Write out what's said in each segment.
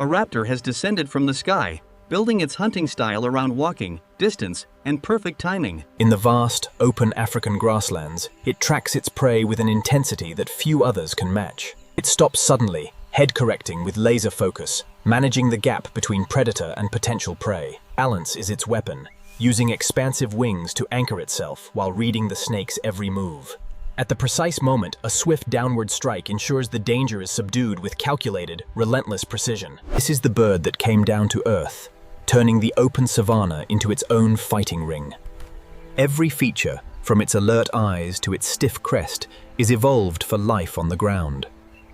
A raptor has descended from the sky, building its hunting style around walking, distance, and perfect timing. In the vast, open African grasslands, it tracks its prey with an intensity that few others can match. It stops suddenly, head-correcting with laser focus, managing the gap between predator and potential prey. Balance is its weapon, using expansive wings to anchor itself while reading the snake's every move. At the precise moment, a swift downward strike ensures the danger is subdued with calculated, relentless precision. This is the bird that came down to earth, turning the open savanna into its own fighting ring. Every feature, from its alert eyes to its stiff crest, is evolved for life on the ground.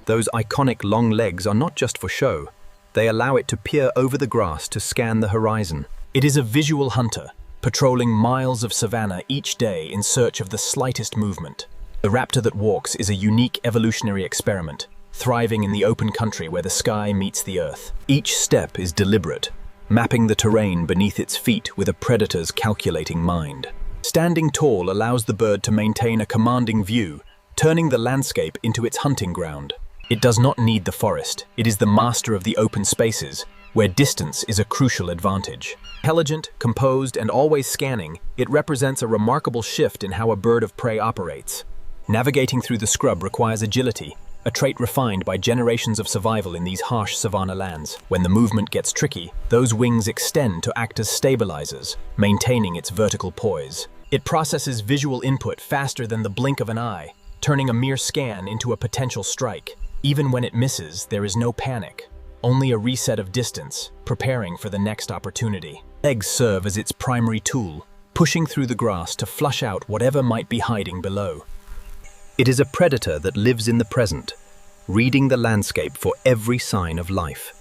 Those iconic long legs are not just for show. They allow it to peer over the grass to scan the horizon. It is a visual hunter, patrolling miles of savanna each day in search of the slightest movement. The raptor that walks is a unique evolutionary experiment, thriving in the open country where the sky meets the earth. Each step is deliberate, mapping the terrain beneath its feet with a predator's calculating mind. Standing tall allows the bird to maintain a commanding view, turning the landscape into its hunting ground. It does not need the forest. It is the master of the open spaces, where distance is a crucial advantage. Intelligent, composed, and always scanning, it represents a remarkable shift in how a bird of prey operates. Navigating through the scrub requires agility, a trait refined by generations of survival in these harsh savanna lands. When the movement gets tricky, those wings extend to act as stabilizers, maintaining its vertical poise. It processes visual input faster than the blink of an eye, turning a mere scan into a potential strike. Even when it misses, there is no panic, only a reset of distance, preparing for the next opportunity. Legs serve as its primary tool, pushing through the grass to flush out whatever might be hiding below. It is a predator that lives in the present, reading the landscape for every sign of life.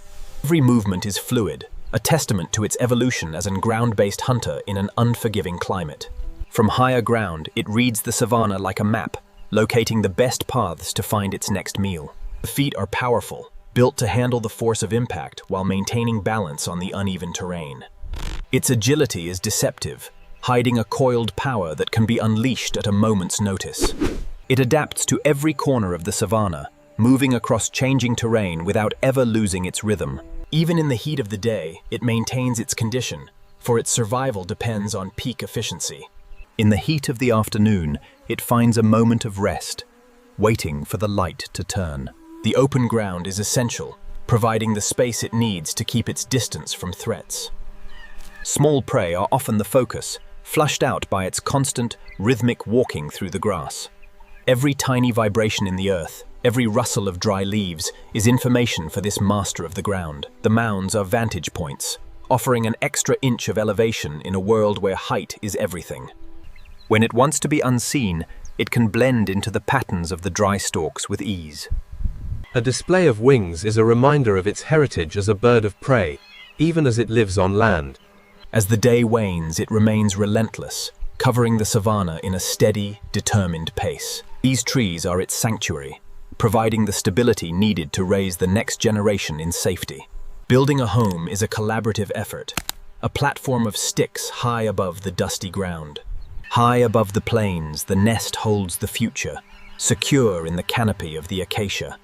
Every movement is fluid, a testament to its evolution as a ground-based hunter in an unforgiving climate. From higher ground, it reads the savanna like a map, locating the best paths to find its next meal. The feet are powerful, built to handle the force of impact while maintaining balance on the uneven terrain. Its agility is deceptive, hiding a coiled power that can be unleashed at a moment's notice. It adapts to every corner of the savanna, moving across changing terrain without ever losing its rhythm. Even in the heat of the day, it maintains its condition, for its survival depends on peak efficiency. In the heat of the afternoon, it finds a moment of rest, waiting for the light to turn. The open ground is essential, providing the space it needs to keep its distance from threats. Small prey are often the focus, flushed out by its constant, rhythmic walking through the grass. Every tiny vibration in the earth, every rustle of dry leaves, is information for this master of the ground. The mounds are vantage points, offering an extra inch of elevation in a world where height is everything. When it wants to be unseen, it can blend into the patterns of the dry stalks with ease. A display of wings is a reminder of its heritage as a bird of prey, even as it lives on land. As the day wanes, it remains relentless, covering the savanna in a steady, determined pace. These trees are its sanctuary, providing the stability needed to raise the next generation in safety. Building a home is a collaborative effort, a platform of sticks high above the dusty ground. High above the plains, the nest holds the future, secure in the canopy of the acacia.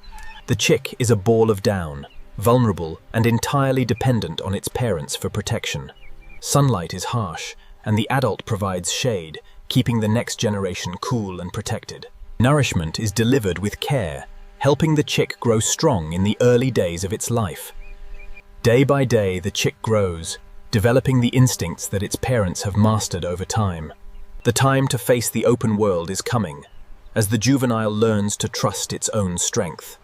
The chick is a ball of down, vulnerable and entirely dependent on its parents for protection. Sunlight is harsh, and the adult provides shade, keeping the next generation cool and protected. Nourishment is delivered with care, helping the chick grow strong in the early days of its life. Day by day, the chick grows, developing the instincts that its parents have mastered over time. The time to face the open world is coming, as the juvenile learns to trust its own strength.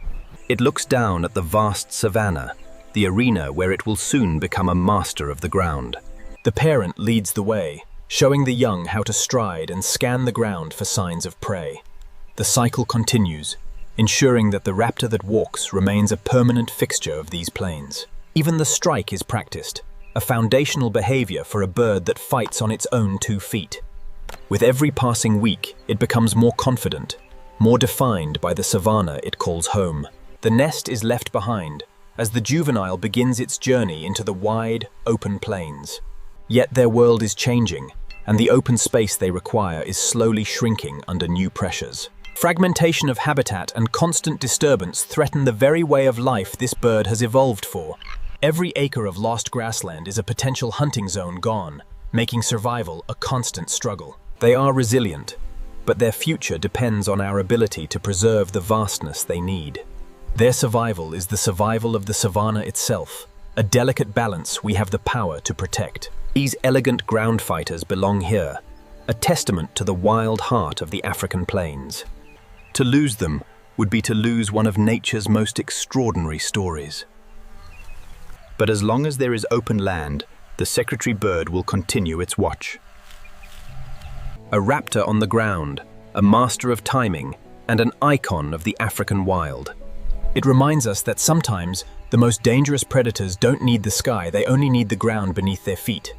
It looks down at the vast savanna, the arena where it will soon become a master of the ground. The parent leads the way, showing the young how to stride and scan the ground for signs of prey. The cycle continues, ensuring that the raptor that walks remains a permanent fixture of these plains. Even the strike is practiced, a foundational behavior for a bird that fights on its own 2 feet. With every passing week, it becomes more confident, more defined by the savanna it calls home. The nest is left behind, as the juvenile begins its journey into the wide, open plains. Yet their world is changing, and the open space they require is slowly shrinking under new pressures. Fragmentation of habitat and constant disturbance threaten the very way of life this bird has evolved for. Every acre of lost grassland is a potential hunting zone gone, making survival a constant struggle. They are resilient, but their future depends on our ability to preserve the vastness they need. Their survival is the survival of the savanna itself, a delicate balance we have the power to protect. These elegant ground fighters belong here, a testament to the wild heart of the African plains. To lose them would be to lose one of nature's most extraordinary stories. But as long as there is open land, the secretary bird will continue its watch. A raptor on the ground, a master of timing, and an icon of the African wild. It reminds us that sometimes the most dangerous predators don't need the sky, they only need the ground beneath their feet.